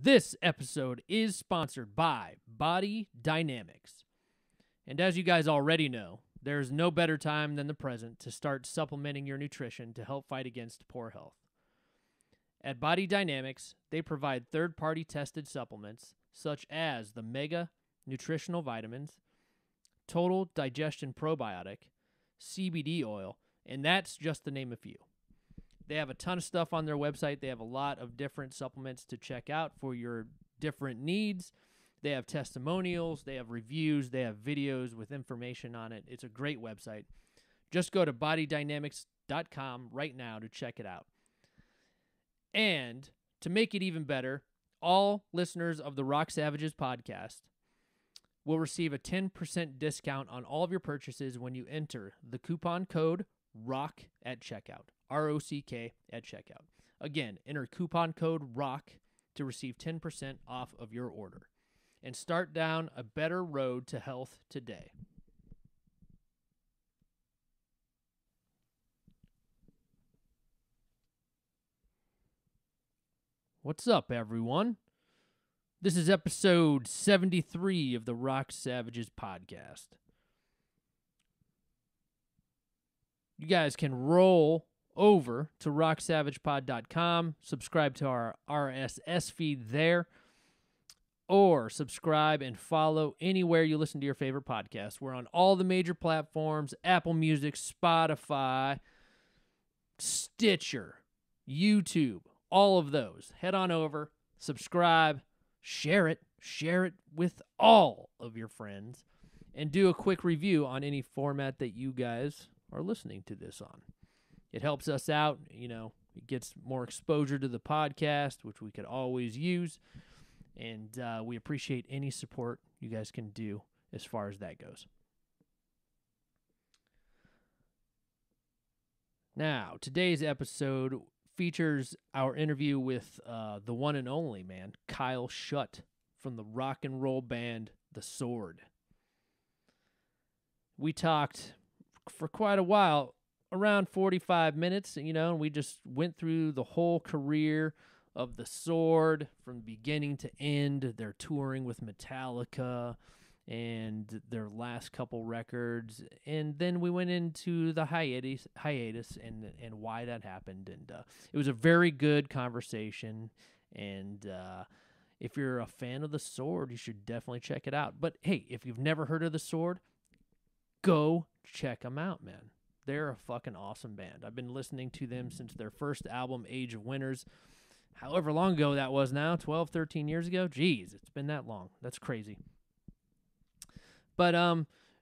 This episode is sponsored by Body Dynamics. And as you guys already know, there's no better time than the present to start supplementing your nutrition to help fight against poor health. At Body Dynamics, they provide third-party tested supplements such as the Mega Nutritional Vitamins, Total Digestion Probiotic, CBD oil, and that's just to name a few. They have a ton of stuff on their website. They have a lot of different supplements to check out for your different needs. They have testimonials, they have reviews, they have videos with information on it. It's a great website. Just go to bodydynamics.com right now to check it out. And to make it even better, all listeners of the Rock Savages podcast will receive a 10% discount on all of your purchases when you enter the coupon code ROCK at checkout. ROCK at checkout. Again, enter coupon code ROCK to receive 10% off of your order. And start down a better road to health today. What's up, everyone? This is episode 73 of the Rock Savages podcast. You guys can roll over to rocksavagepod.com, subscribe to our RSS feed there, or subscribe and follow anywhere you listen to your favorite podcast. We're on all the major platforms: Apple Music, Spotify, Stitcher, YouTube, all of those. Head on over, subscribe, share it with all of your friends, and do a quick review on any format that you guys are listening to this on. It helps us out, it gets more exposure to the podcast, which we could always use, and we appreciate any support you guys can do as far as that goes. Now, today's episode features our interview with the one and only, Kyle Shutt from the rock and roll band The Sword. We talked for quite a while, around 45 minutes, and we just went through the whole career of The Sword from beginning to end, their touring with Metallica and their last couple records, and then we went into the hiatus and why that happened, and it was a very good conversation, and if you're a fan of The Sword, you should definitely check it out. But hey, if you've never heard of The Sword, go check them out, man. They're a fucking awesome band. I've been listening to them since their first album, Age of Winners. However long ago that was now, 12, 13 years ago. Jeez, it's been that long. That's crazy. But,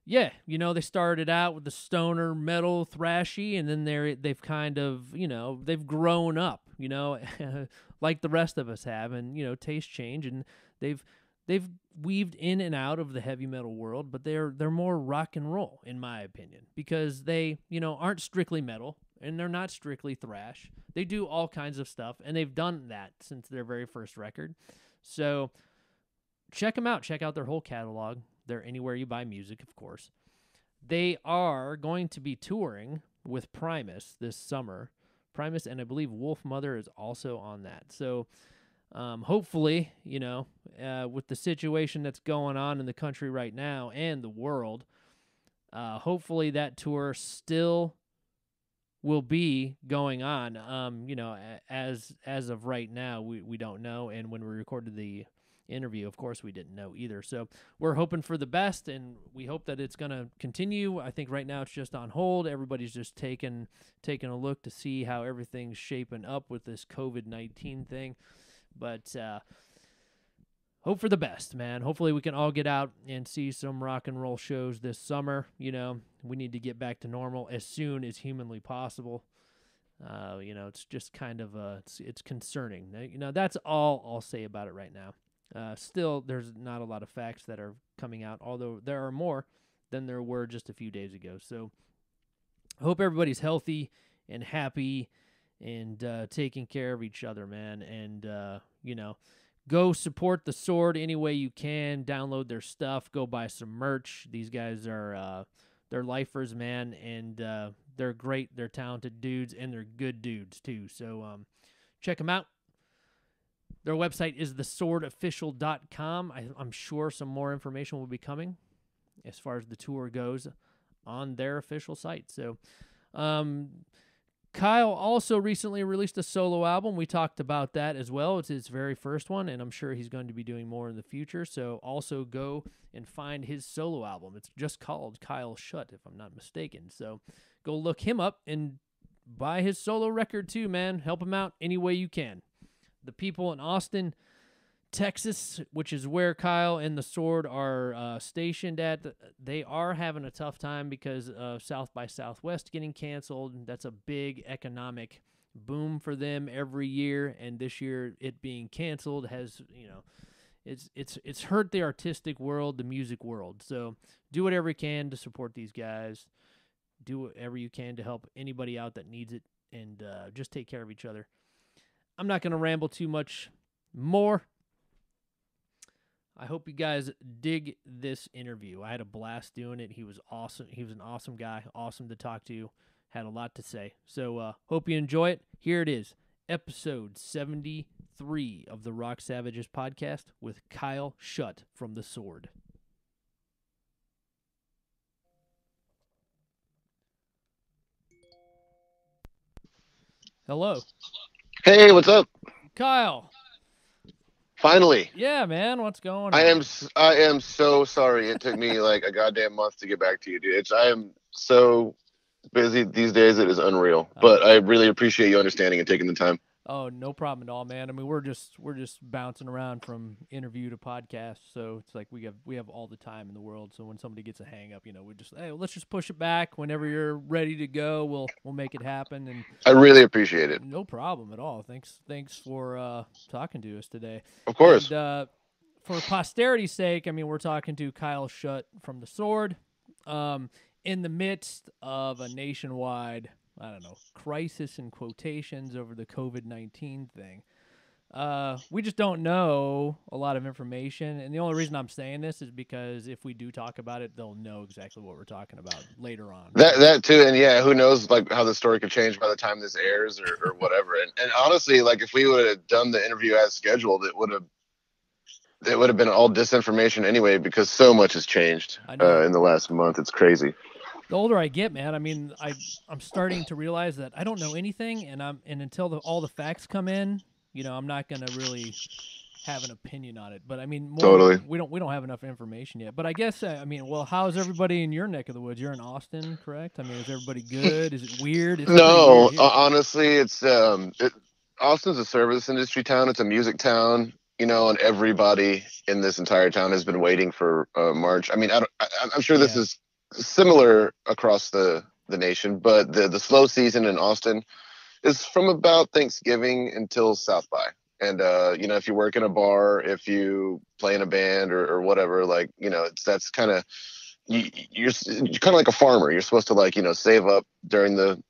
they started out with the stoner metal thrashy, and then they've kind of, they've grown up, like the rest of us have, and, taste change, and they've weaved in and out of the heavy metal world, but they're more rock and roll, in my opinion, because they, aren't strictly metal, and they're not strictly thrash. They do all kinds of stuff, and they've done that since their very first record. So check them out. Check out their whole catalog. They're anywhere you buy music, of course. They are going to be touring with Primus this summer. Primus, and I believe Wolfmother is also on that. So hopefully, with the situation that's going on in the country right now and the world, hopefully that tour still will be going on. As of right now, we don't know. And when we recorded the interview, of course, we didn't know either. So we're hoping for the best, and we hope that it's going to continue. I think right now it's just on hold. Everybody's just taking a look to see how everything's shaping up with this COVID-19 thing. But hope for the best, man. Hopefully we can all get out and see some rock and roll shows this summer. We need to get back to normal as soon as humanly possible. It's just kind of it's concerning. That's all I'll say about it right now. Still, there's not a lot of facts that are coming out, although there are more than there were just a few days ago. So I hope everybody's healthy and happy and taking care of each other, man. And, go support The Sword any way you can. Download their stuff. Go buy some merch. These guys are they're lifers, man, and they're great. They're talented dudes, and they're good dudes, too. So check them out. Their website is theswordofficial.com. I'm sure some more information will be coming as far as the tour goes on their official site. So, Kyle also recently released a solo album. We talked about that as well. It's his very first one, and I'm sure he's going to be doing more in the future. So also go and find his solo album. It's just called Kyle Shutt, if I'm not mistaken. So go look him up and buy his solo record too, man. Help him out any way you can. The people in Austin, Texas, which is where Kyle and the Sword are stationed at, they are having a tough time because of South by Southwest getting canceled. That's a big economic boom for them every year, and this year it being canceled has, it's hurt the artistic world, the music world. So do whatever you can to support these guys. Do whatever you can to help anybody out that needs it, and just take care of each other. I'm not going to ramble too much more. I hope you guys dig this interview. I had a blast doing it. He was awesome. He was an awesome guy, awesome to talk to, had a lot to say. So hope you enjoy it. Here it is, episode 73 of the Rock Savages podcast with Kyle Shutt from The Sword. Hello. Hey, what's up? Kyle. Finally. Yeah, man, what's going on? I am so sorry. It took me like a goddamn month to get back to you, dude. I am so busy these days. It is unreal. But I really appreciate you understanding and taking the time. Oh, no problem at all, man. I mean, we're just bouncing around from interview to podcast, so it's like we have all the time in the world. So when somebody gets a hang up, we just let's just push it back. Whenever you're ready to go, we'll make it happen. And I really appreciate it. No problem at all. Thanks for talking to us today. Of course. And, for posterity's sake, I mean, we're talking to Kyle Shutt from The Sword, in the midst of a nationwide, I don't know, crisis in quotations over the COVID-19 thing. We just don't know a lot of information, and the only reason I'm saying this is because if we do talk about it, they'll know exactly what we're talking about later on. That too, and yeah, who knows like how the story could change by the time this airs or whatever. And honestly, like if we would have done the interview as scheduled, it would have been all disinformation anyway, because so much has changed in the last month. It's crazy. The older I get, man, I mean, I'm starting to realize that I don't know anything, and until all the facts come in, I'm not going to really have an opinion on it. But I mean, totally, we don't have enough information yet. But I guess well, how's everybody in your neck of the woods? You're in Austin, correct? I mean, is everybody good? Is it weird? No, weird honestly, it's Austin's a service industry town. It's a music town. And everybody in this entire town has been waiting for March. I mean, I'm sure this is similar across the nation, but the slow season in Austin is from about Thanksgiving until South by. And if you work in a bar, if you play in a band or whatever, like that's kind of you're kind of like a farmer. You're supposed to like save up during the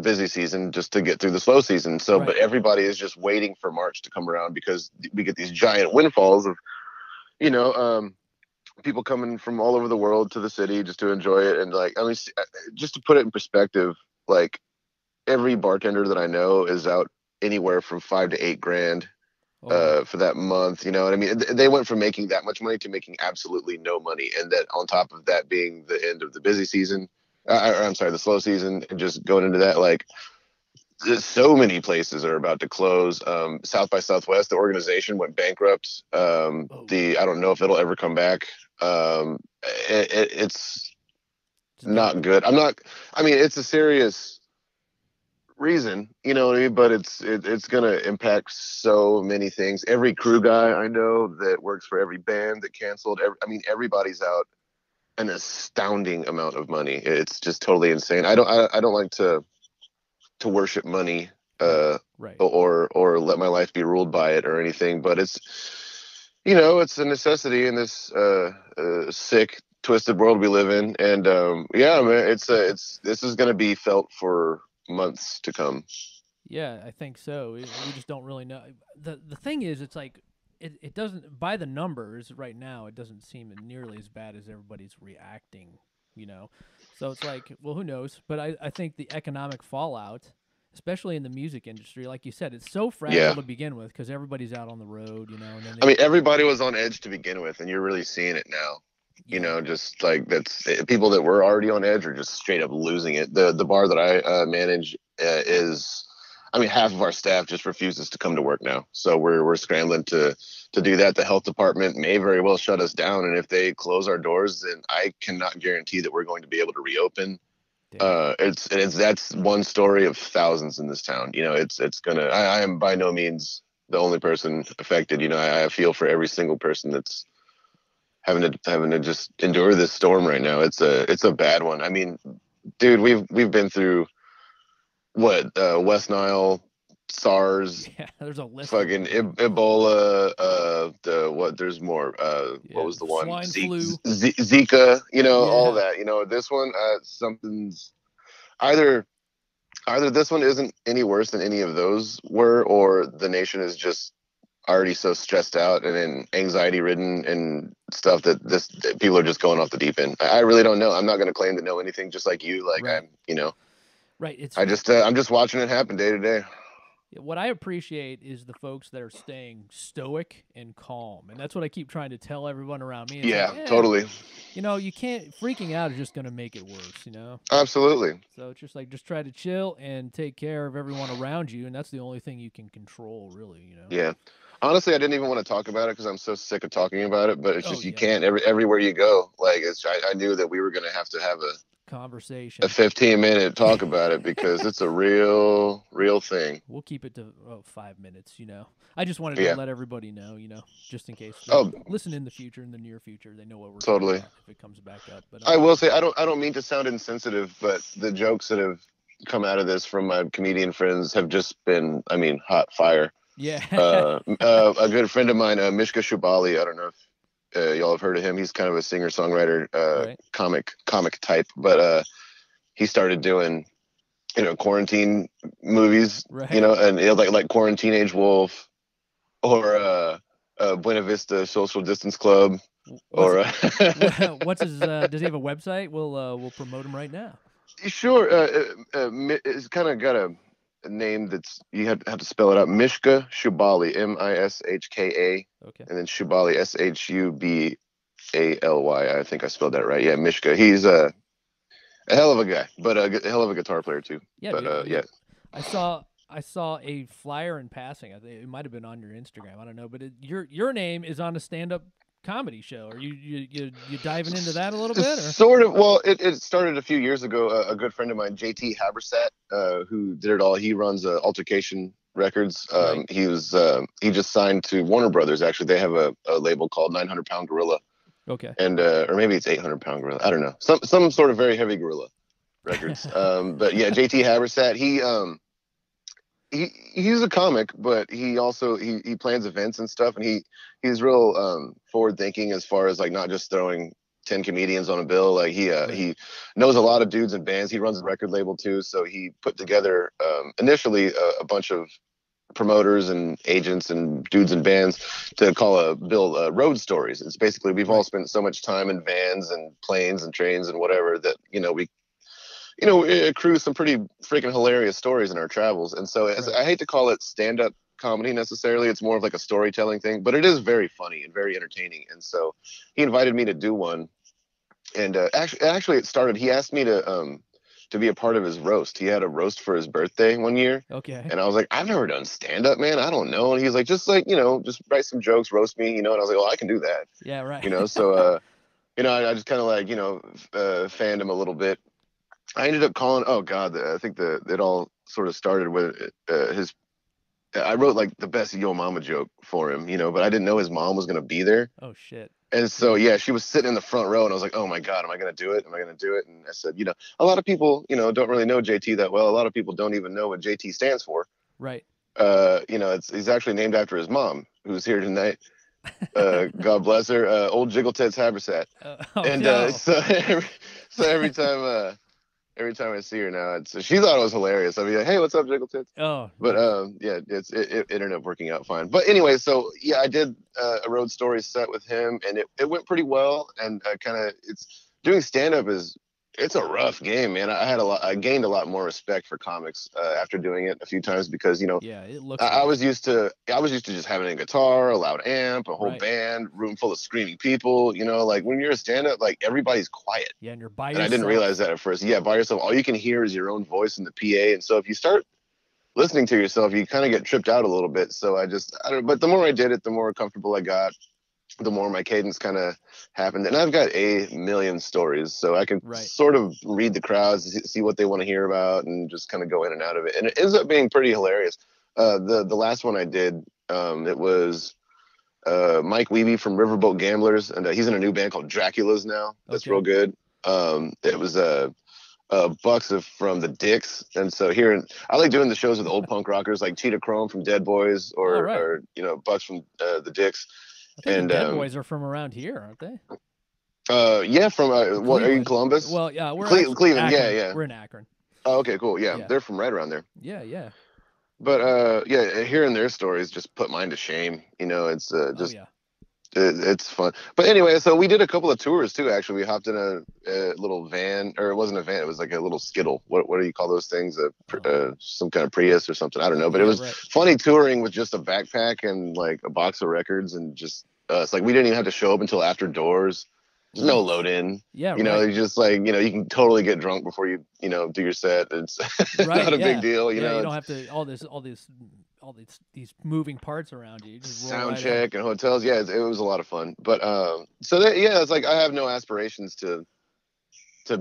busy season just to get through the slow season. So right. But everybody is just waiting for March to come around because we get these giant windfalls of people coming from all over the world to the city just to enjoy it. And like, I mean, just to put it in perspective, like every bartender that I know is out anywhere from $5,000 to $8,000 for that month. You know what I mean? They went from making that much money to making absolutely no money. And that on top of that being the end of the busy season, the slow season, and just going into that, like so many places are about to close. South by Southwest, the organization went bankrupt. I don't know if it'll ever come back. It's not good. It's a serious reason, you know what I mean? But it's going to impact so many things. Every crew guy I know that works for every band that canceled, everybody's out an astounding amount of money. It's just totally insane. I don't like to worship money right. or let my life be ruled by it or anything, but it's it's a necessity in this sick, twisted world we live in. And this is going to be felt for months to come. Yeah, I think so. We just don't really know. The thing is, it's like it doesn't, by the numbers right now, it doesn't seem nearly as bad as everybody's reacting, So it's like, well, who knows? But I think the economic fallout especially in the music industry. Like you said, it's so fragile Yeah. to begin with because everybody's out on the road, and then I mean, everybody was on edge to begin with, and you're really seeing it now. yeah. Just like that's people that were already on edge are just straight up losing it. The bar that I manage is, I mean, half of our staff just refuses to come to work now. So we're scrambling to do that. The health department may very well shut us down, and if they close our doors, then I cannot guarantee that we're going to be able to reopen. It's that's one story of thousands in this town. It's gonna. I am by no means the only person affected. I feel for every single person that's having to just endure this storm right now. It's a bad one. I mean, dude, we've been through what West Nile, SARS, Yeah, there's a list. fucking Ebola, there's more. What was the one? Swine flu. Zika, all that. This one, something's either this one isn't any worse than any of those were, or the nation is just already so stressed out and in anxiety ridden and stuff that people are just going off the deep end. I really don't know. I'm not going to claim to know anything, just like you. Like right. Right. I'm just watching it happen day to day. What I appreciate is the folks that are staying stoic and calm, and that's what I keep trying to tell everyone around me. It's like, totally. You can't, freaking out is just going to make it worse, Absolutely. So it's just like, just try to chill and take care of everyone around you, and that's the only thing you can control, really, Yeah. Honestly, I didn't even want to talk about it because I'm so sick of talking about it, but it's just, you can't, everywhere you go. Like, I knew that we were going to have a conversation, a 15-minute talk about it, because it's a real thing. We'll keep it to 5 minutes. I just wanted to let everybody know, just in case listen in the future, in the near future, they know what we're talking about if it comes back up. But I will say, I don't mean to sound insensitive, but the jokes that have come out of this from my comedian friends have just been, I mean, hot fire. Yeah. A good friend of mine, Mishka Shubali, I don't know if y'all have heard of him. He's kind of a singer-songwriter, comic type, but he started doing, quarantine movies, and like Quarantine Age Wolf, or Buena Vista Social Distance Club, what's his? Does he have a website? We'll promote him right now. Sure. It's kind of got a name that's, you have to spell it out. Mishka Shubali, Mishka, okay, and then Shubali, Shubaly. I think I spelled that right. Yeah, Mishka. He's a hell of a guy, but a hell of a guitar player too. Yeah, but yeah. I saw a flyer in passing. I think it might have been on your Instagram. I don't know, but your name is on a stand-up comedy show. Are you diving into that a little bit? Or? Sort of. Well, it started a few years ago. A good friend of mine, JT Habersat, who did it all. He runs Altercation Records. He just signed to Warner Brothers. Actually, they have a label called 900 Pound Gorilla. Okay. And or maybe it's 800 Pound Gorilla. I don't know. Some sort of very heavy gorilla records. But yeah, JT Habersat. He's a comic, but he also he plans events and stuff, and he's real forward thinking as far as like not just throwing 10 comedians on a bill. Like he knows a lot of dudes and bands. He runs a record label too, so he put together initially a bunch of promoters and agents and dudes and bands to build road stories. It's basically, we've all spent so much time in vans and planes and trains and whatever that it accrues some pretty freaking hilarious stories in our travels. And so I hate to call it stand-up comedy necessarily. It's more of like a storytelling thing, but it is very funny and very entertaining. And so he invited me to do one. And actually it started, he asked me to be a part of his roast. He had a roast for his birthday one year. Okay. And I was like, I've never done stand-up, man. I don't know. And he's like, just just write some jokes, roast me, And I was like, well, I can do that. Yeah, right. So, I just kind of fanned him a little bit. I ended up calling. Oh God, I think it all sort of started with his. I wrote like the best Yo Mama joke for him, but I didn't know his mom was gonna be there. Oh shit. And so she was sitting in the front row, and I was like, oh my God, am I gonna do it? Am I gonna do it? And I said, a lot of people, don't really know JT that well. A lot of people don't even know what JT stands for. Right. He's actually named after his mom, who's here tonight. God bless her. Old Jiggle Tits Habersat. So every time I see her now, she thought it was hilarious. I'd be like, hey, what's up, Jiggle Tits? Oh. But it ended up working out fine. But anyway, so I did a road story set with him, and it went pretty well. And it's doing stand up is It's a rough game, man. I gained a lot more respect for comics after doing it a few times because, Yeah, it looks I rough. was used to just having a guitar, a loud amp, a whole band, room full of screaming people. Like when you're a stand-up, like everybody's quiet. Yeah, and you're by And yourself. I didn't realize that at first. Yeah, by yourself. All you can hear is your own voice in the PA. And so if you start listening to yourself, you kind of get tripped out a little bit. So I don't. But the more I did it, the more comfortable I got. The more my cadence kind of happened. And I've got a million stories, so I can sort of read the crowds, see what they want to hear about, and just kind of go in and out of it. And it ends up being pretty hilarious. The last one I did, it was Mike Wiebe from Riverboat Gamblers, and he's in a new band called Dracula's now. That's real good. It was Bucks from the Dicks, and so I like doing the shows with old punk rockers like Cheetah Chrome from Dead Boys, or Bucks from the Dicks. I think the Dead Boys are from around here, aren't they? Yeah, from what, are you in Columbus? Well, yeah, we're Cleveland. Akron. Yeah. We're in Akron. Oh, okay, cool. Yeah, they're from right around there. Yeah. But hearing their stories just put mine to shame. It's just it's fun. But anyway, so we did a couple of tours too. Actually, we hopped in a little van, or it wasn't a van; it was like a little Skittle. What do you call those things? Some kind of Prius or something. I don't know. But it was funny touring with just a backpack and like a box of records and just us. Like we didn't even have to show up until after doors. There's no load in. Yeah, you just like you can totally get drunk before you do your set. It's not a big deal. You don't have to all these moving parts around you. Just sound check and hotels. Yeah, it was a lot of fun. But it's like I have no aspirations to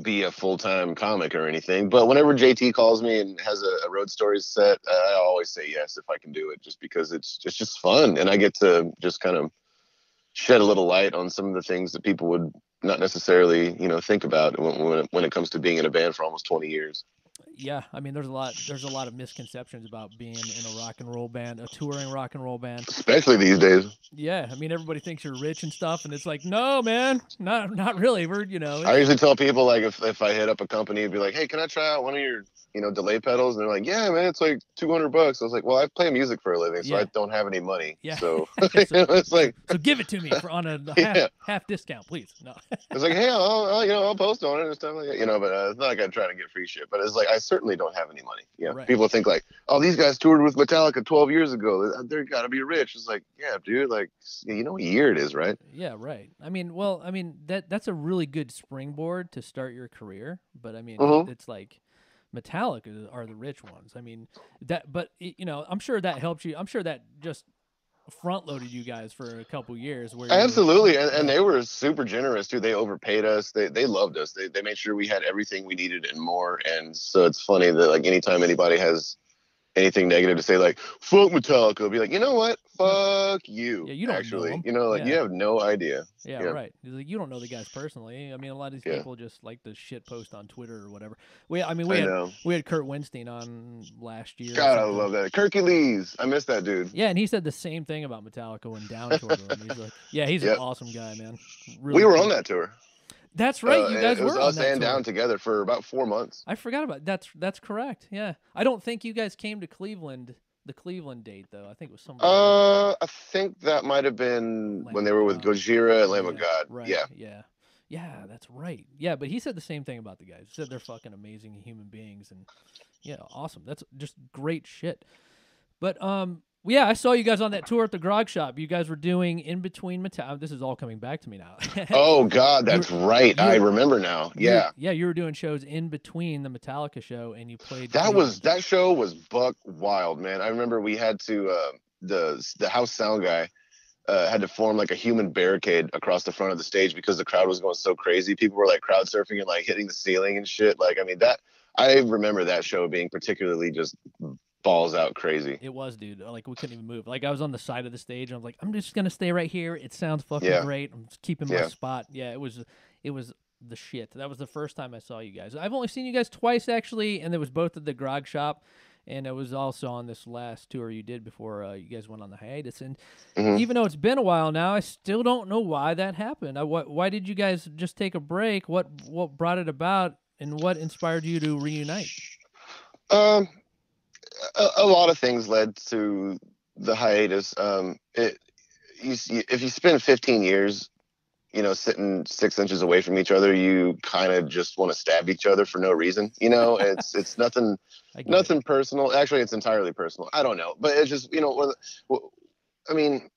be a full-time comic or anything. But whenever JT calls me and has a Road Stories set, I always say yes if I can do it, just because it's just fun, and I get to just kind of shed a little light on some of the things that people would not necessarily think about when it comes to being in a band for almost 20 years. Yeah, I mean, there's a lot of misconceptions about being in a rock and roll band, a touring rock and roll band, especially these days. Yeah, I mean, everybody thinks you're rich and stuff, and it's like, no, man, not really. We're I usually tell people, like, if I hit up a company, it'd be like, hey, can I try out one of your delay pedals? And they're like, yeah, man, it's like $200. I was like, well, I play music for a living, so I don't have any money. Yeah. So it's like, so give it to me on a half discount, please. No. It's like, hey, I'll post on it and stuff like that, but it's not like I'm trying to get free shit. But it's like, I certainly don't have any money. Yeah. Right. People think like, oh, these guys toured with Metallica 12 years ago. They're got to be rich. It's like, yeah, dude, like, you know what year it is, right? Yeah, right. I mean, that's a really good springboard to start your career. But I mean, it's like Metallica are the rich ones. I mean, but I'm sure that helped you. I'm sure that just front loaded you guys for a couple years. Absolutely. And they were super generous too. They overpaid us. They loved us. They made sure we had everything we needed and more. And so it's funny that like anytime anybody has anything negative to say, like, fuck Metallica, I'll be like, you know what? Fuck you. Yeah, you don't actually know you have no idea. Yeah, right. Like, you don't know the guys personally. I mean, a lot of these people just like the shit post on Twitter or whatever. We had Kurt Weinstein on last year. God, I love that. Kirky Lees. I miss that dude. Yeah, and he said the same thing about Metallica when down toured with him. He's like, yeah, he's an awesome guy, man. Really we were on that tour. That's right. You guys were on that tour. It was us and Down together for about 4 months. I forgot about that's correct. Yeah, I don't think you guys came to Cleveland. The Cleveland date, though, I think it was somebody. I think that might have been when they were with Gojira and Lamb of God. Right. Yeah, that's right. Yeah, but he said the same thing about the guys. He said they're fucking amazing human beings, and yeah, awesome. That's just great shit. But yeah, I saw you guys on that tour at the Grog Shop. You guys were doing In Between Metallica. This is all coming back to me now. Oh, God, that's right. I remember now. Yeah. Yeah, you were doing shows in between the Metallica show, and you played. That show was buck wild, man. I remember we had to, the house sound guy had to form like a human barricade across the front of the stage because the crowd was going so crazy. People were like crowd surfing and like hitting the ceiling and shit. Like, I mean, I remember that show being particularly just balls out crazy. It was, dude. Like, we couldn't even move. Like, I was on the side of the stage and I was like, I'm just gonna stay right here. It sounds fucking great. I'm just keeping my spot. Yeah, it was the shit. That was the first time I saw you guys. I've only seen you guys twice actually, and it was both at the Grog Shop, and it was also on this last tour you did before you guys went on the hiatus. And even though it's been a while now, I still don't know why that happened. Why did you guys just take a break? What brought it about, and what inspired you to reunite? A lot of things led to the hiatus. If you spend 15 years sitting 6 inches away from each other, you kind of just want to stab each other for no reason. It's nothing personal. Actually, it's entirely personal. I don't know, but it's just, I mean,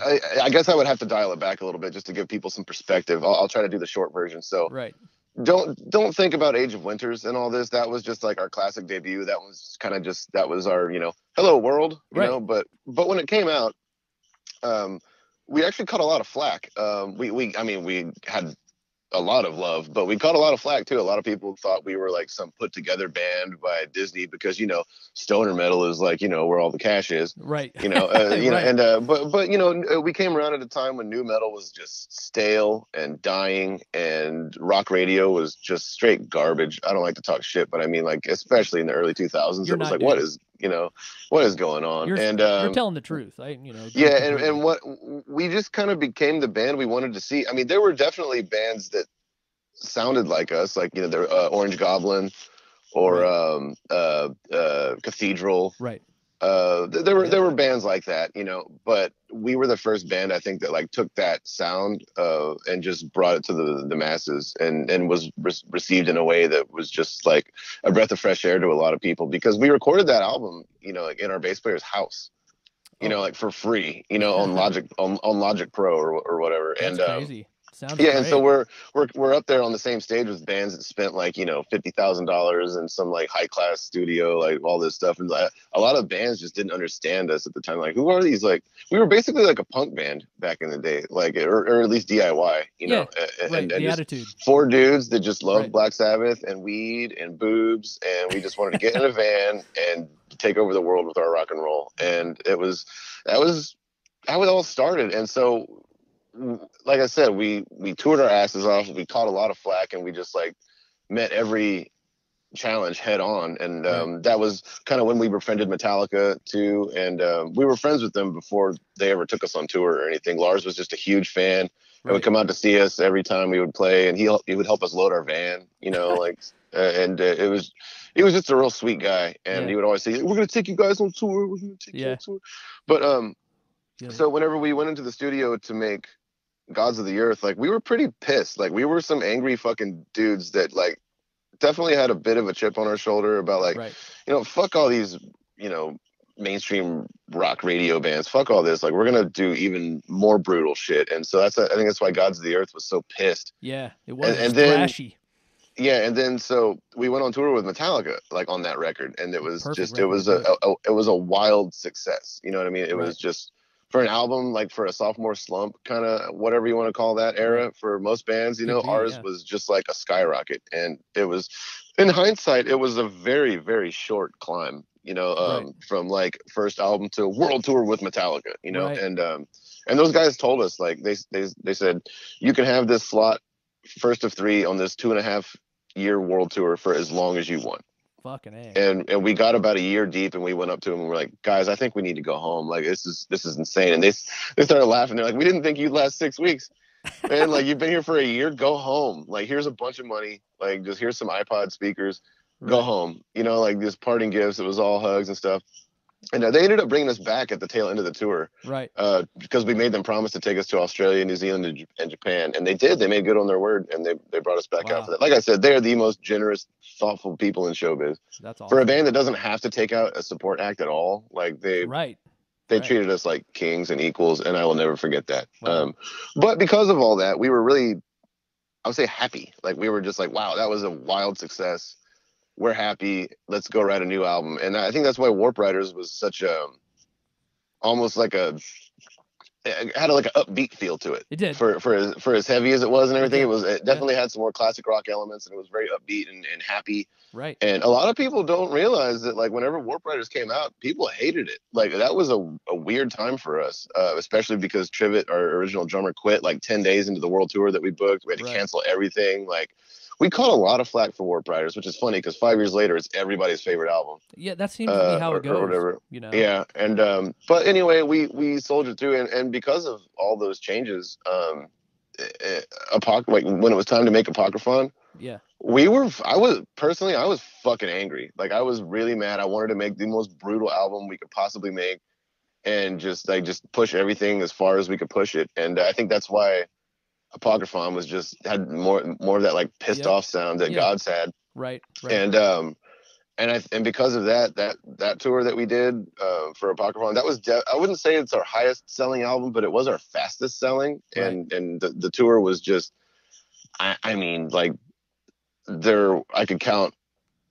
I guess I would have to dial it back a little bit just to give people some perspective. I'll try to do the short version. So don't think about Age of Winters and all this. That was just like our classic debut. That was kind of just, that was our, hello world, but when it came out, we actually caught a lot of flack. We had a lot of love, but we caught a lot of flack too. A lot of people thought we were like some put together band by Disney because, stoner metal is like, where all the cash is. Right. But we came around at a time when new metal was just stale and dying, and rock radio was just straight garbage. I don't like to talk shit, but I mean, like, especially in the early 2000s, it was like, what is going on? You're telling the truth. And what we just kind of became the band we wanted to see. I mean, there were definitely bands that sounded like us, like, the Orange Goblin or Cathedral. Right. There were bands like that, but we were the first band, I think, that like took that sound and just brought it to the masses and was received in a way that was just like a breath of fresh air to a lot of people, because we recorded that album, like in our bass player's house, like for free, on Logic Pro or whatever. That's crazy. Sounds great. And so we're up there on the same stage with bands that spent like $50,000 in some like high class studio, like all this stuff, and like, a lot of bands just didn't understand us at the time. Like, who are these? Like, we were basically like a punk band back in the day, like or at least DIY, and the attitude. 4 dudes that just loved Black Sabbath and weed and boobs, and we just wanted to get in a van and take over the world with our rock and roll. And that was how it all started. And so, like I said, we toured our asses off. We caught a lot of flack, and we just like met every challenge head on. And that was kind of when we befriended Metallica too. And we were friends with them before they ever took us on tour or anything. Lars was just a huge fan. And would come out to see us every time we would play, and he would help us load our van, like, and he was just a real sweet guy. And he would always say, "We're going to take you guys on tour. We're going to take you on tour." But so whenever we went into the studio to make Gods of the Earth, like, we were pretty pissed. Like, we were some angry fucking dudes that like definitely had a bit of a chip on our shoulder about like, fuck all these, mainstream rock radio bands. Fuck all this. Like, we're gonna do even more brutal shit. And so I think that's why Gods of the Earth was so pissed. Yeah, it was. And then thrashy. Yeah, and then so we went on tour with Metallica, like, on that record, and it was it was a wild success. You know what I mean? It was just, for an album, like for a sophomore slump, kind of whatever you want to call that era for most bands, ours was just like a skyrocket. And it was, in hindsight, it was a very, very short climb, from like first album to world tour with Metallica, and those guys told us, like, they said, you can have this slot, first of 3 on this 2.5-year world tour for as long as you want. Fucking A. And we got about a year deep, and we went up to them and we're like, guys, I think we need to go home. Like, this is insane. And they started laughing. They're like, we didn't think you'd last 6 weeks. Man, like, you've been here for a year. Go home. Like, here's a bunch of money. Like, just here's some iPod speakers. Go home. Like, these parting gifts. It was all hugs and stuff. And they ended up bringing us back at the tail end of the tour, because we made them promise to take us to Australia, New Zealand, and Japan, and they did. They made good on their word, and they brought us back out for that. Like I said, they are the most generous, thoughtful people in showbiz. That's awesome. For a band that doesn't have to take out a support act at all. Like, they treated us like kings and equals, and I will never forget that. Wow. But because of all that, we were really, I would say, happy. Like, we were just like, wow, that was a wild success. We're happy. Let's go write a new album. And I think that's why Warp Riders was such a, almost like it had like an upbeat feel to it. It did. For as heavy as it was and everything, it definitely had some more classic rock elements, and it was very upbeat and happy. Right. And a lot of people don't realize that, like, whenever Warp Riders came out, people hated it. Like, that was a weird time for us, especially because Trivet, our original drummer, quit like 10 days into the world tour that we booked. We had to cancel everything. Like, we caught a lot of flack for Warp Riders, which is funny because 5 years later, it's everybody's favorite album. Yeah, that seems to be how it goes. Or whatever. Yeah, and but anyway, we soldiered through, and because of all those changes, like when it was time to make Apocryphon, I was fucking angry. Like, I was really mad. I wanted to make the most brutal album we could possibly make. and just push everything as far as we could push it. And I think that's why Apocryphon was just had more of that like pissed off sound that Gods had. Right. And because of that tour that we did for Apocryphon, that was I wouldn't say it's our highest selling album, but it was our fastest selling. Right. And the tour was just, I mean, like I could count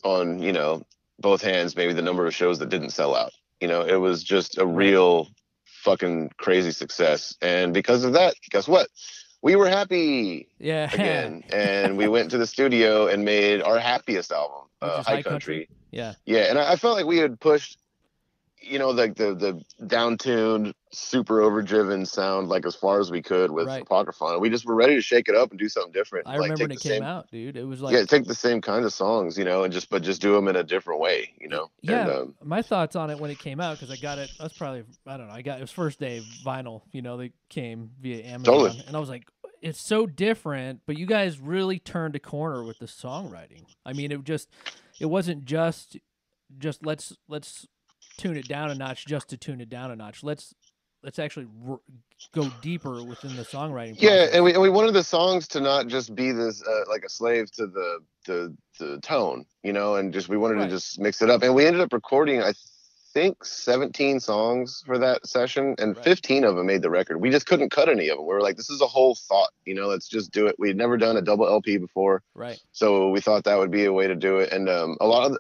on, you know, both hands maybe the number of shows that didn't sell out. You know, it was just a real fucking crazy success. And because of that, guess what? We were happy again. And we went to the studio and made our happiest album, High Country. Yeah. And I felt like we had pushed, you know, like the down-tuned, super overdriven sound like as far as we could with Apocryphon. We just were ready to shake it up and do something different. I remember when it came out, dude. It was like take the same kind of songs, you know, and just do them in a different way, you know. Yeah, and, my thoughts on it when it came out, because I got it. I was probably, I don't know. It was first day vinyl. You know, they came via Amazon, totally. And I was like, it's so different. But you guys really turned a corner with the songwriting. I mean, it wasn't just let's tune it down a notch just to tune it down a notch. Let's actually go deeper within the songwriting process. Yeah, and we wanted the songs to not just be this like a slave to the tone, you know, and just we wanted to just mix it up. And we ended up recording, I think, 17 songs for that session, and 15 of them made the record. We just couldn't cut any of them. We were like, this is a whole thought, you know, let's just do it. We'd never done a double LP before, so we thought that would be a way to do it. And a lot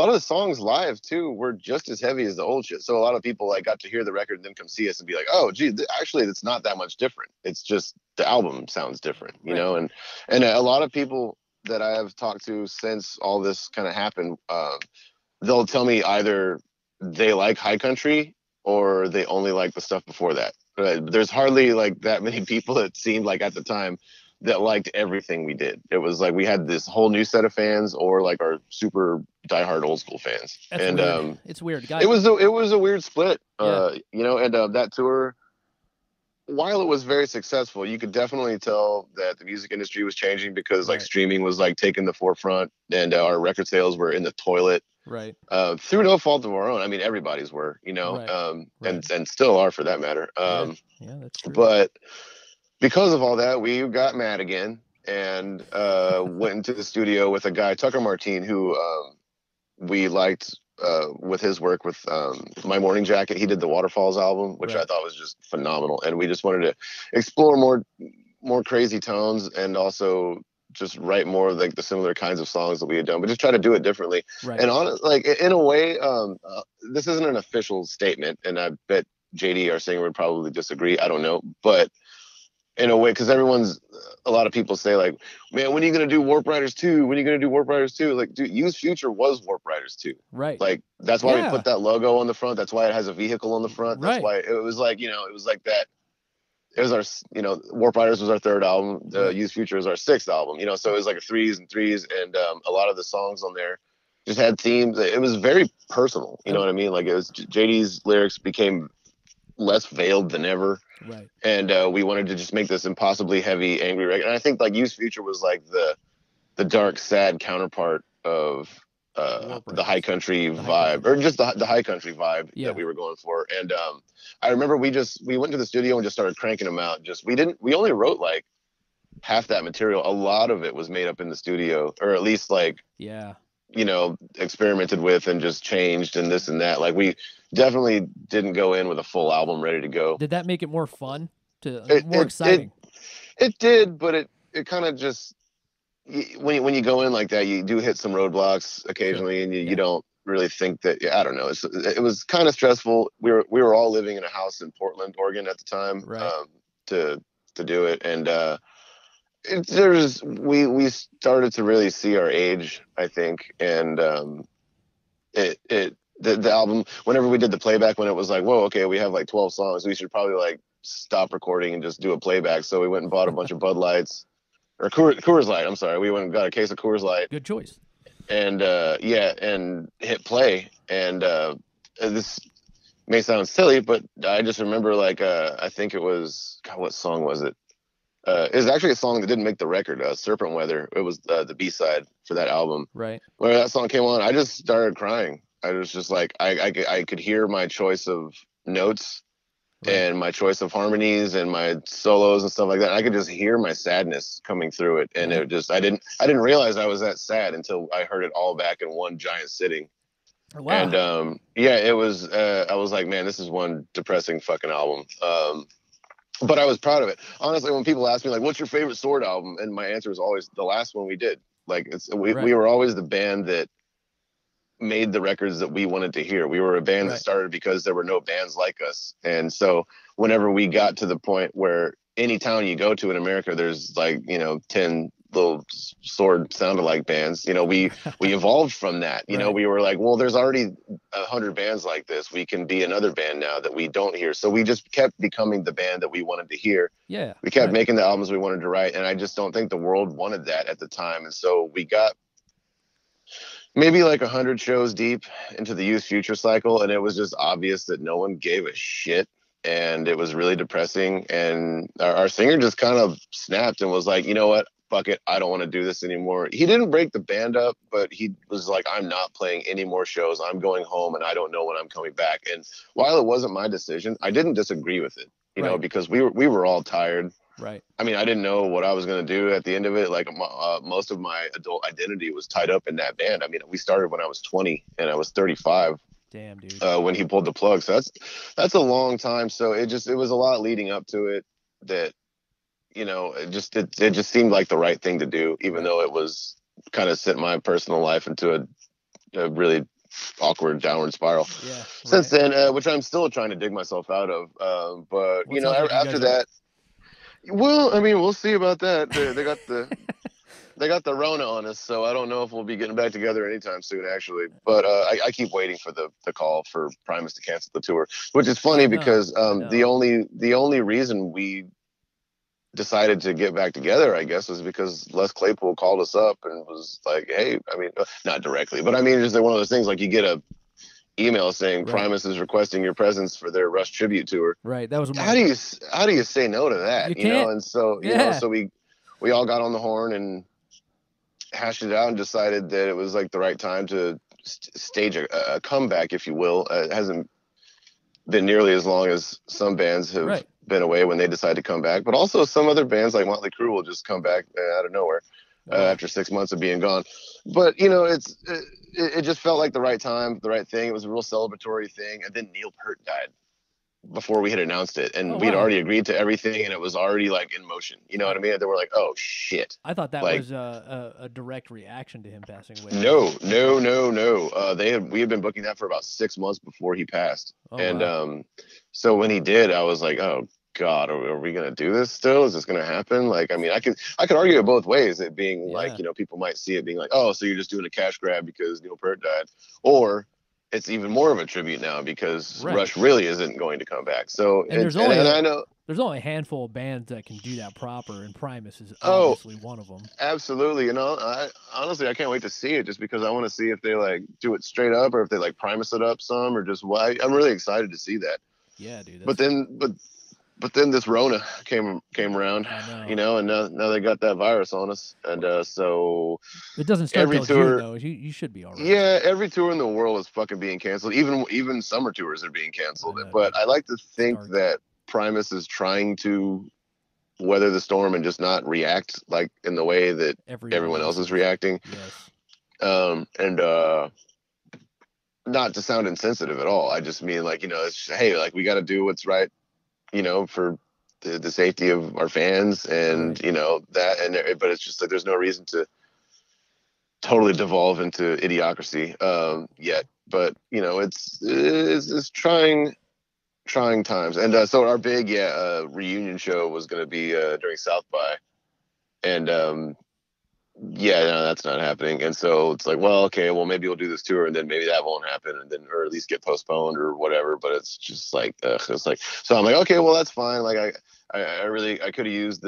of the songs live too were just as heavy as the old shit. So a lot of people like got to hear the record and then come see us and be like, oh, gee, actually it's not that much different. It's just the album sounds different, you know. And a lot of people that I have talked to since all this kind of happened, they'll tell me either they like High Country or they only like the stuff before that. There's hardly like that many people, it seemed like at the time, that liked everything we did. It was like we had this whole new set of fans, or like our super diehard old school fans. That's and weird. It's weird. It was a weird split, you know. And that tour, while it was very successful, you could definitely tell that the music industry was changing, because like streaming was like taking the forefront, and our record sales were in the toilet. Through no fault of our own. I mean, everybody's were, you know, and still are for that matter. That's true. But because of all that, we got mad again and went into the studio with a guy, Tucker Martine, who we liked with his work with My Morning Jacket. He did the Waterfalls album, which I thought was just phenomenal. And we just wanted to explore more crazy tones, and also just write more of like the similar kinds of songs that we had done, but just try to do it differently. And like in a way, this isn't an official statement, and I bet JD, our singer, would probably disagree. I don't know, but in a way, because a lot of people say like, man, when are you going to do Warp Riders 2? When are you going to do Warp Riders 2? Like, dude, Use Future was Warp Riders 2. Like, that's why we put that logo on the front. That's why it has a vehicle on the front. That's why it was like, you know, it was like that. It was our, you know, Warp Riders was our third album. Use Future is our sixth album, you know, so it was like a threes. And a lot of the songs on there just had themes. It was very personal, you know what I mean? Like, it was JD's lyrics became less veiled than ever. And we wanted to just make this impossibly heavy, angry record. And I think like Use Future was like the dark, sad counterpart of the High Country vibe, or just the High Country vibe that we were going for. And I remember we went to the studio and just started cranking them out. We only wrote like half that material. A lot of it was made up in the studio, or at least like, you know, experimented with and just changed and this and that. Like, we definitely didn't go in with a full album ready to go. Did that make it more fun? More exciting? It did, but it kind of just, when you go in like that, you do hit some roadblocks occasionally, and you don't really think that. I don't know. It was kind of stressful. We were all living in a house in Portland, Oregon at the time, to do it, and we started to really see our age, I think, and the album, whenever we did the playback, when it was like, whoa, okay, we have like 12 songs, we should probably like stop recording and just do a playback. So we went and bought a bunch of Bud Lights, or Coors Light. I'm sorry, we went and got a case of Coors Light. Good choice. And and hit play. And this may sound silly, but I just remember like I think it was, God, what song was it? It was actually a song that didn't make the record, Serpent Weather. It was the B-side for that album. When that song came on, I just started crying. I was just like, I could hear my choice of notes Right. and my choice of harmonies and my solos and stuff like that. I could just hear my sadness coming through it, and it just I didn't realize I was that sad until I heard it all back in one giant sitting. Wow. And yeah, it was I was like, man, this is one depressing fucking album. But I was proud of it. Honestly, when people ask me like, what's your favorite Sword album? And my answer is always the last one we did. Like we were always the band that made the records that we wanted to hear. We were a band that started because there were no bands like us. And so whenever we got to the point where any town you go to in America, there's like, 10 little Sword sounded like bands, we evolved from that. We were like, well, there's already 100 bands like this. We can be another band now that we don't hear. So we just kept becoming the band that we wanted to hear. Yeah. We kept making the albums we wanted to write. And I just don't think the world wanted that at the time. And so we got maybe like 100 shows deep into the Youth Future cycle, and it was just obvious that no one gave a shit, and it was really depressing. And our singer just kind of snapped and was like, you know what, fuck it, I don't want to do this anymore. He didn't break the band up, but he was like, I'm not playing any more shows. I'm going home, and I don't know when I'm coming back. And while it wasn't my decision, I didn't disagree with it, you know, because we were all tired. Right. I mean, I didn't know what I was going to do at the end of it. Like most of my adult identity was tied up in that band. I mean, we started when I was 20 and I was 35. Damn, dude. When he pulled the plug. So that's a long time. So it was a lot leading up to it that, it just seemed like the right thing to do, even though it was kind of sent my personal life into a really awkward downward spiral. Yeah. Since then, which I'm still trying to dig myself out of. But, after that. Well, I mean, we'll see about that. They got they got the Rona on us, so I don't know if we'll be getting back together anytime soon, actually. But I keep waiting for the call for Primus to cancel the tour, which is funny because the only reason we decided to get back together, I guess, was because Les Claypool called us up and was like, "Hey," I mean, not directly, but I mean, it's just one of those things like you get a email saying Primus is requesting your presence for their Rush tribute tour. Right. That was how do you say no to that? You know, and so so we all got on the horn and hashed it out and decided that it was like the right time to stage a comeback, if you will. It hasn't been nearly as long as some bands have been away when they decide to come back, but also some other bands like Motley Crue will just come back out of nowhere after 6 months of being gone. But it just felt like the right time, the right thing. It was a real celebratory thing. And then Neil Peart died before we had announced it. And we'd already agreed to everything, and it was already like in motion. You know what I mean? They were like, oh, shit. I thought that was a direct reaction to him passing away. No. We had been booking that for about 6 months before he passed. So when he did, I was like, oh, God, are we going to do this still? Is this going to happen? Like, I mean, I could argue it both ways. It being like, people might see it being like, oh, so you're just doing a cash grab because Neil Peart died. Or it's even more of a tribute now because Rush really isn't going to come back. So, and I know there's only a handful of bands that can do that proper, and Primus is obviously one of them. Absolutely. I honestly, I can't wait to see it just because I want to see if they like do it straight up or if they like Primus it up some or just why. I'm really excited to see that. Yeah, dude. But then this Rona came around, and now they got that virus on us, and so it doesn't start every tour. June, though. You should be all right. Yeah, every tour in the world is fucking being canceled. Even summer tours are being canceled. But I like to think that Primus is trying to weather the storm and just not react like in the way that everyone else is reacting. Yes. And not to sound insensitive at all. I just mean like it's hey, like we got to do what's right. For the safety of our fans and, that, but it's just like, there's no reason to totally devolve into idiocracy, yet, but it's trying times. And, so our big, reunion show was going to be, during South by, and, no, that's not happening. And so it's like, well, okay, well, maybe we'll do this tour and then maybe that won't happen and then, or at least get postponed or whatever. But it's just like, it's like, so I'm like, okay, well, that's fine. Like I really, I could have used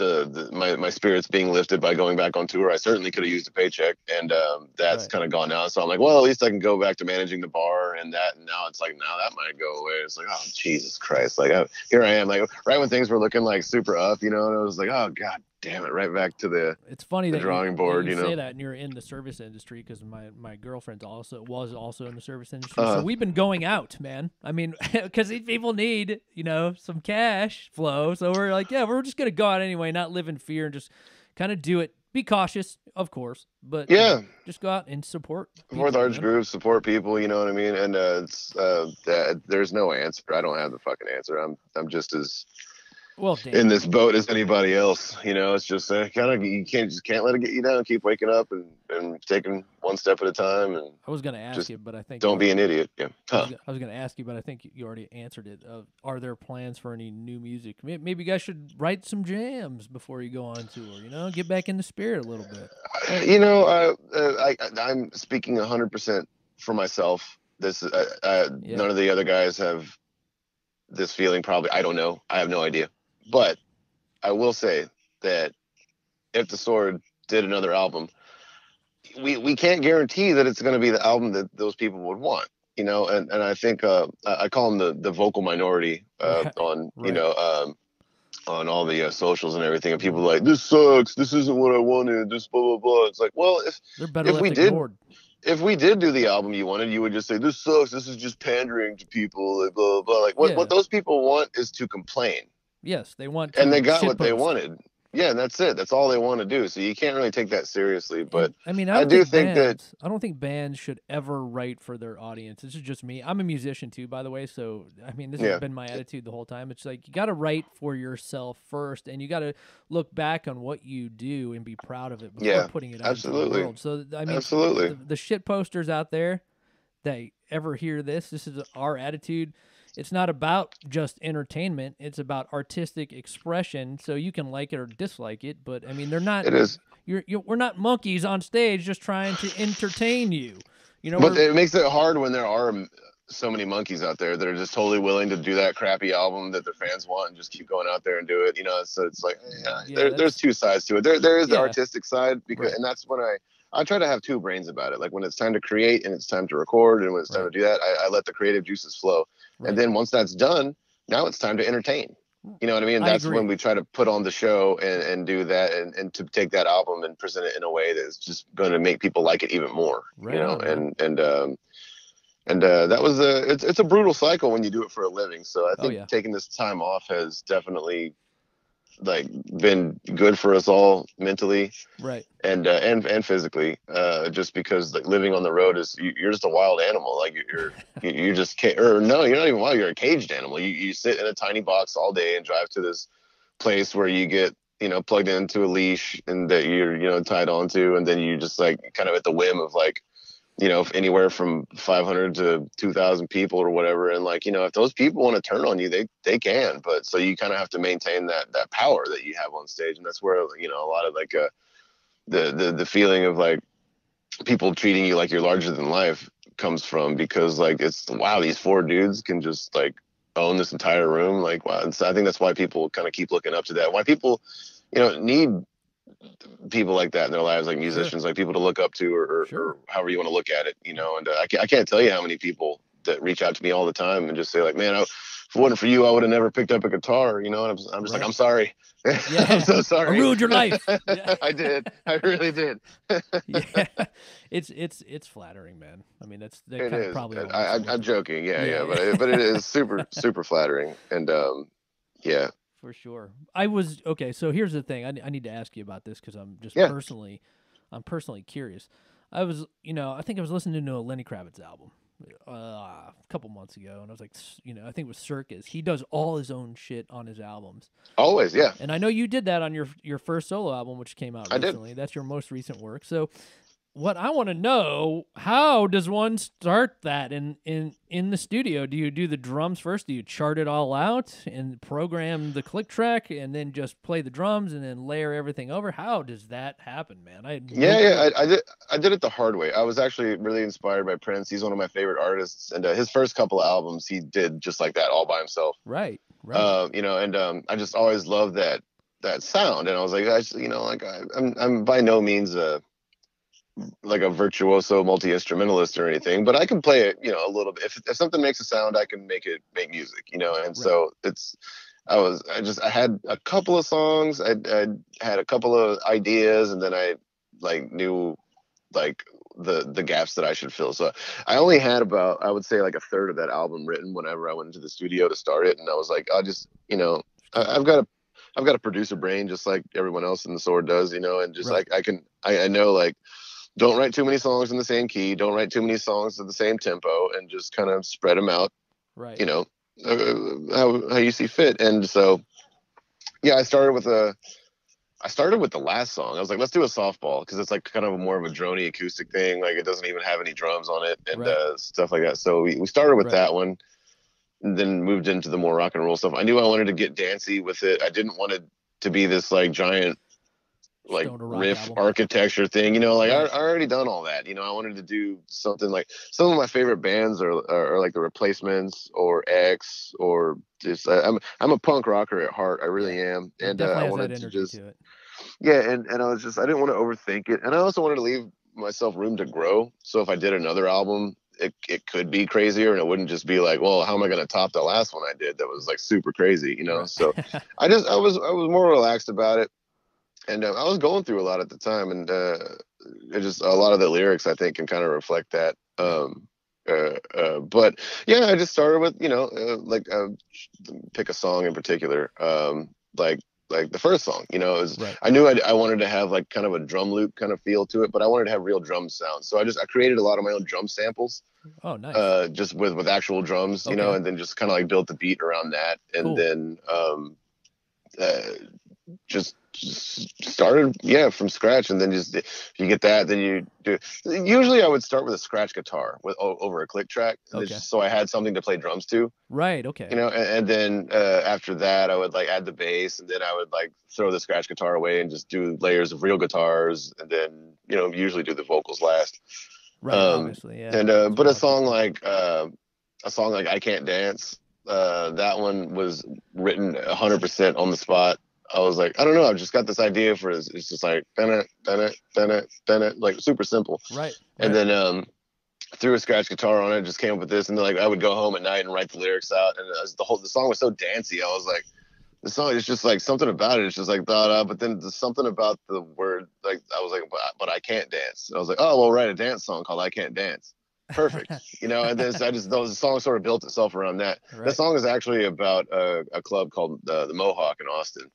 my spirits being lifted by going back on tour. I certainly could have used a paycheck, and that's kind of gone now. So I'm like, well, at least I can go back to managing the bar and that, and now it's like, now that might go away. It's like, oh Jesus Christ, like here I am, like right when things were looking like super up, you know, and it was like, oh God damn it, right back to the it's funny the that drawing board, you know. say that, and you're in the service industry, because my girlfriend was also in the service industry, so we've been going out, man. I mean, because people need, you know, some cash flow, so we're like, yeah, we're just gonna go out anyway, not live in fear, and just kind of do it. Be cautious, of course, but Yeah, you know, just go out and support large groups, support people, you know what I mean. And there's no answer. I don't have the fucking answer. I'm just as in this boat as anybody else, you know. It's just kind of, you can't let it get you down. Keep waking up and taking one step at a time. And I was going to ask you, but I think don't be an idiot. Yeah, I was going to ask you, but I think you already answered it. Are there plans for any new music? Maybe you guys should write some jams before you go on tour. You know, get back in the spirit a little bit. You know, I'm speaking 100% for myself. This none of the other guys have this feeling. Probably, I don't know. I have no idea. But I will say that if the Sword did another album, we can't guarantee that it's going to be the album that those people would want, you know. And I think I call them the vocal minority on you know on all the socials and everything. And people are like, this sucks. This isn't what I wanted. This blah blah blah. It's like, well, if we did do the album you wanted, you would just say, this sucks. This is just pandering to people. Like, blah blah blah. Like what those people want is to complain. Yes, they want, and they got what they wanted. Yeah, and that's it. That's all they want to do. So you can't really take that seriously. But I mean, I don't think bands should ever write for their audience. This is just me. I'm a musician too, by the way. So I mean, this has been my attitude the whole time. It's like, you got to write for yourself first, and you got to look back on what you do and be proud of it before putting it out into the world. So I mean, the shit posters out there that ever hear this is our attitude. It's not about just entertainment. It's about artistic expression. So you can like it or dislike it, but I mean, they're not. It is. We're not monkeys on stage just trying to entertain you. You know. But it makes it hard when there are so many monkeys out there that are just totally willing to do that crappy album that their fans want and just keep going out there and do it. You know. So it's like, there's two sides to it. There is the artistic side, and that's when I try to have two brains about it. Like when it's time to create and it's time to record, and when it's time to do that, I let the creative juices flow. And then once that's done, now it's time to entertain. You know what I mean? And that's when we try to put on the show and do that, and to take that album and present it in a way that's just going to make people like it even more. You know, and that was it's a brutal cycle when you do it for a living. So I think taking this time off has definitely like been good for us all mentally, and physically, just because like living on the road is you're just a wild animal. Like you just can't, or no, you're not even wild, you're a caged animal. You sit in a tiny box all day and drive to this place where you get, you know, plugged into a leash and that you're, you know, tied onto, and then you just like kind of at the whim of like, you know, anywhere from 500 to 2,000 people or whatever. And like, you know, if those people want to turn on you, they can, but so you kind of have to maintain that power that you have on stage. And that's where, you know, a lot of like, the feeling of like people treating you like you're larger than life comes from, because like, it's, wow, these four dudes can just like own this entire room. Like, wow. And so I think that's why people kind of keep looking up to that. Why people, you know, need people like that in their lives, like musicians, like people to look up to, or however you want to look at it, you know. And I can't tell you how many people that reach out to me all the time and just say like, man, if it wasn't for you, I would have never picked up a guitar, you know. And I'm just like, I'm sorry. I'm so sorry. I ruined your life. I did. I really did. It's flattering, man. I mean, it is. Probably. I'm joking. Yeah. But it is super flattering. And yeah. For sure. So here's the thing. I need to ask you about this because I'm just personally curious. I think I was listening to a Lenny Kravitz album a couple months ago, and I was like, you know, I think it was Circus. He does all his own shit on his albums. Always, yeah. And I know you did that on your first solo album, which came out recently. I did. That's your most recent work. So what I want to know, how does one start that in the studio? Do you do the drums first? Do you chart it all out and program the click track and then just play the drums and then layer everything over? How does that happen, man? I did it the hard way. I was actually really inspired by Prince. He's one of my favorite artists, and his first couple of albums he did just like that, all by himself. Right. You know, and I just always loved that sound, and I was like, I'm by no means like a virtuoso multi-instrumentalist or anything, but I can play it, a little bit. If something makes a sound, I can make music, and Right. so I had a couple of songs, I had a couple of ideas, and then I like knew like the gaps that I should fill. So I only had about, I would say, like a third of that album written whenever I went into the studio to start it, and I was like, I'll just, I've got a producer brain just like everyone else in the Sword does, and just Right. like I know, like, don't write too many songs in the same key, don't write too many songs at the same tempo, and just kind of spread them out, Right. how you see fit. And so yeah, I started with the last song. I was like, let's do a softball, because it's like kind of more of a droney acoustic thing. Like, it doesn't even have any drums on it, and Right. stuff like that. So we started with Right. that one, and then moved into the more rock and roll stuff. I knew I wanted to get dancey with it. I didn't want it to be this like giant like Stoner rock riff album. architecture thing, like Right. I already done all that. I wanted to do something like, some of my favorite bands are like the Replacements or X, or just I'm a punk rocker at heart. I really am. It And definitely I has that wanted to energy just, to it. yeah, and I didn't want to overthink it, and I also wanted to leave myself room to grow. So if I did another album, it could be crazier, and it wouldn't just be like, well, how am I going to top the last one I did that was like super crazy, Right. So I was more relaxed about it. And I was going through a lot at the time, and it just, a lot of the lyrics, I think, can kind of reflect that. Right. But yeah, I just started with, pick a song in particular, like the first song. Right. I knew I wanted to have like kind of a drum loop kind of feel to it, but I wanted to have real drum sounds. So I created a lot of my own drum samples, Oh, nice. just with actual drums, Okay. and then just kind of like built the beat around that, and Cool. then uh, just started, from scratch. And then just, if you get that, then you do, usually I would start with a scratch guitar over a click track, and Okay. just so I had something to play drums to, Right. Okay. and then after that I would like add the bass, and then I would like throw the scratch guitar away and just do layers of real guitars, and then usually do the vocals last. Right. Obviously. Yeah. And That's but what a lot of people do. a song like I Can't Dance, that one was written 100% on the spot. I was like, I don't know, I've just got this idea for it. It's just like like super simple. Right. And then threw a scratch guitar on it, just came up with this, and then like I would go home at night and write the lyrics out, and the song was so dancey. I was like, the song is just like, something about it. It's just like da da, but then there's something about the word, like I was like, but I can't dance. And I was like, oh well, write a dance song called I Can't Dance. Perfect. And then the song sort of built itself around that. Right. The song is actually about a club called the Mohawk in Austin.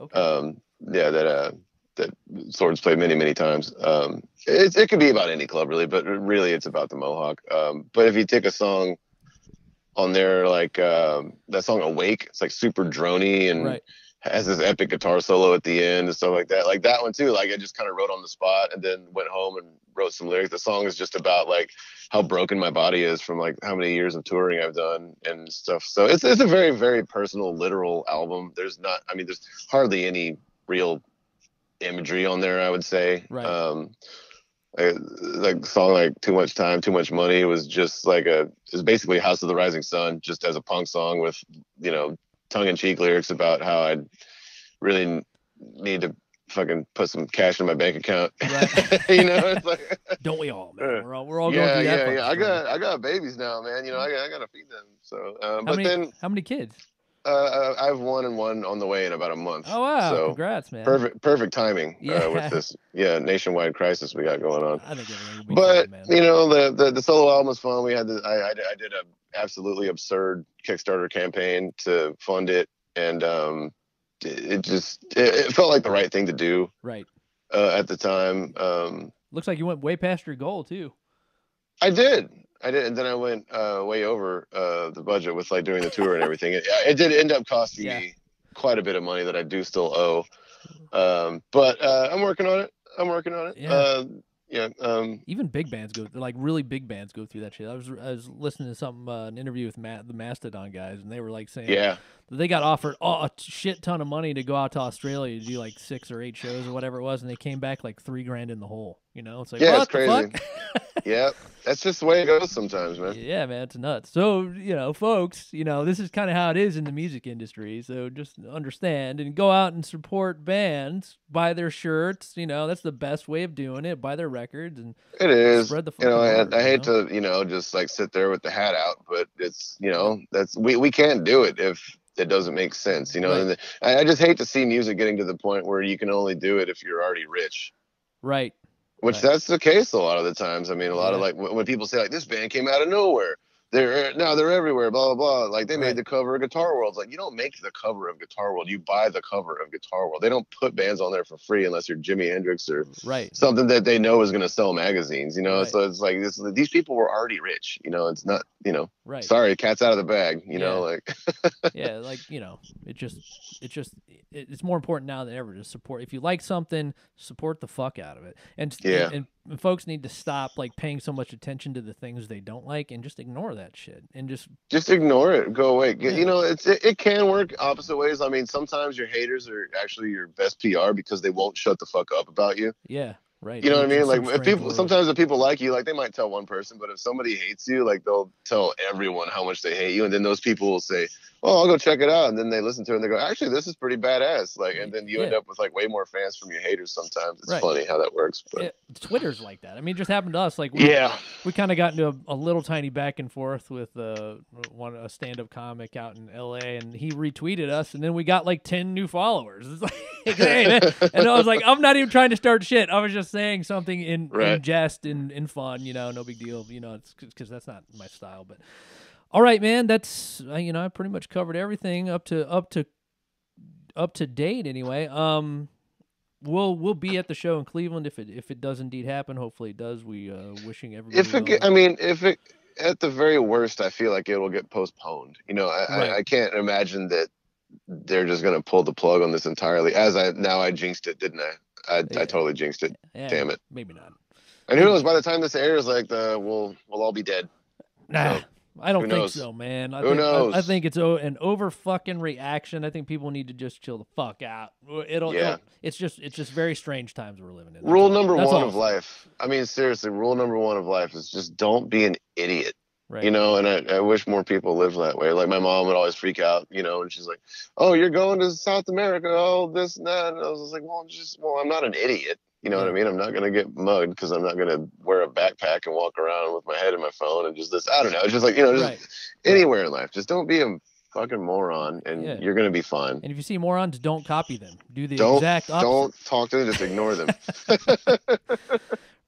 Okay. That Swords played many times. It could be about any club really, but really it's about the Mohawk. But if you take a song on there, like that song Awake, it's like super droney and Right. has this epic guitar solo at the end and stuff like that. Like that one too, like I just kind of wrote on the spot, and then went home and wrote some lyrics. The song is just about like how broken my body is from like how many years of touring I've done and stuff. So it's a very, very personal, literal album. There's hardly any real imagery on there, I would say. Right. Like song like Too Much Time, Too Much Money was just like it's basically House of the Rising Sun, just as a punk song with, tongue-in-cheek lyrics about how I really need to fucking put some cash in my bank account. Right. It's like, don't we all, man? We're all going through that. Yeah. I got babies now, man. I gotta feed them. So, how many kids? I have one and one on the way in about a month. Oh wow! So congrats, man. perfect timing. Yeah. With this nationwide crisis we got going on. I think everything will be But fine, man. the solo album was fun. We had I did a absolutely absurd Kickstarter campaign to fund it, and it felt like the right thing to do. Right. At the time. Looks like you went way past your goal too. I did, and then I went way over the budget with like doing the tour and everything. It did end up costing me quite a bit of money that I do still owe. But I'm working on it. Yeah. Even big bands like really big bands go through that shit. I was listening to something, an interview with the Mastodon guys, and they were like saying that they got offered a shit ton of money to go out to Australia to do like 6 or 8 shows or whatever it was, and they came back like $3,000 in the hole. You know, it's like, Yeah, what it's crazy. the fuck? Yeah, that's just the way it goes sometimes, man. Yeah, man, it's nuts. So, you know, folks, you know, this is kind of how it is in the music industry. So just understand and go out and support bands, buy their shirts. You know, that's the best way of doing it. Buy their records and It is. spread the You fucking know, word. I hate to, you know, just like sit there with the hat out, but it's, you know, that's we can't do it if it doesn't make sense, you know. Right. And I just hate to see music getting to the point where you can only do it if you're already rich. Right. Which that's the case a lot of the times. I mean, a lot of like when people say like this band came out of nowhere, they're everywhere, blah blah blah. Like they made the cover of Guitar World. It's like you don't make the cover of Guitar World, you buy the cover of Guitar World. They don't put bands on there for free unless you're Jimi Hendrix or something that they know is going to sell magazines. You know, so it's like these people were already rich. You know, it's not, you know, sorry, cat's out of the bag. You know, like yeah, like, you know, it's more important now than ever to support. If you like something, support the fuck out of it. And folks need to stop like paying so much attention to the things they don't like and just ignore that shit and just ignore it, go away. You know, it can work opposite ways. I mean, sometimes your haters are actually your best PR because they won't shut the fuck up about you. Yeah, right. You know what I mean? Like if people, sometimes if people like you, like they might tell one person, but if somebody hates you, like they'll tell everyone how much they hate you, and then those people will say, "Oh, I'll go check it out," and then they listen to it and they go, "Actually, this is pretty badass." Like, and then you end up with like way more fans from your haters. Sometimes it's funny how that works. But Twitter's like that. I mean, it just happened to us. Like, we kind of got into a little tiny back and forth with a stand-up comic out in L.A. and he retweeted us, and then we got like 10 new followers. It's like, hey, man. And I was like, I'm not even trying to start shit. I was just saying something in jest, in fun. You know, no big deal. You know, it's because that's not my style. But all right, man. That's you know, I pretty much covered everything up to date anyway. We'll be at the show in Cleveland if it does indeed happen. Hopefully it does. We wishing everybody. If it at the very worst, I feel like it will get postponed. You know, I can't imagine that they're just gonna pull the plug on this entirely. I jinxed it, didn't I? I totally jinxed it. Yeah, damn it. Maybe not. And who knows? By the time this airs, like we'll all be dead. Nah. So, I don't think so, man. Who knows? I think it's an over fucking reaction. I think people need to just chill the fuck out. It's just very strange times we're living in. Rule number one of life. I mean, seriously, rule number one of life is just don't be an idiot. Right. You know, and I wish more people lived that way. Like my mom would always freak out, you know, and she's like, "Oh, you're going to South America? Oh, this and that." And I was like, "Well, I'm not an idiot." You know what I mean? I'm not going to get mugged because I'm not going to wear a backpack and walk around with my head in my phone and just this. I don't know. It's just like, you know, just anywhere in life. Just don't be a fucking moron and you're going to be fine. And if you see morons, don't copy them. Do the exact opposite. Don't talk to them. Just ignore them.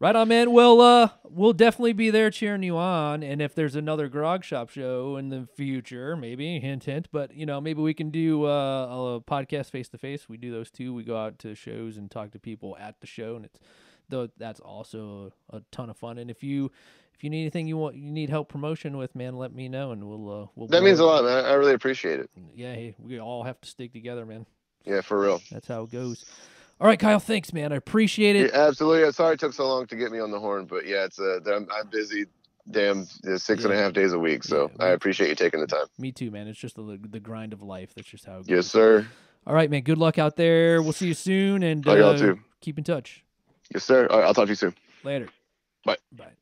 Right on, man. Well, we'll definitely be there cheering you on. And if there's another Grog Shop show in the future, maybe, hint, hint, but, you know, maybe we can do a podcast face-to-face. We do those too. We go out to shows and talk to people at the show, and that's also a ton of fun. And if you need anything you need help promotion with, man, let me know, and we'll that means a lot, man. I really appreciate it. Yeah, hey, we all have to stick together, man. Yeah, for real. That's how it goes. All right, Kyle, thanks, man. I appreciate it. Yeah, absolutely. Sorry it took so long to get me on the horn, but yeah, it's I'm busy 6.5 days a week, so I appreciate you taking the time. Me too, man. It's just the grind of life. That's just how it goes. Yes, sir. All right, man. Good luck out there. We'll see you soon, and y'all too. Keep in touch. Yes, sir. All right, I'll talk to you soon. Later. Bye. Bye.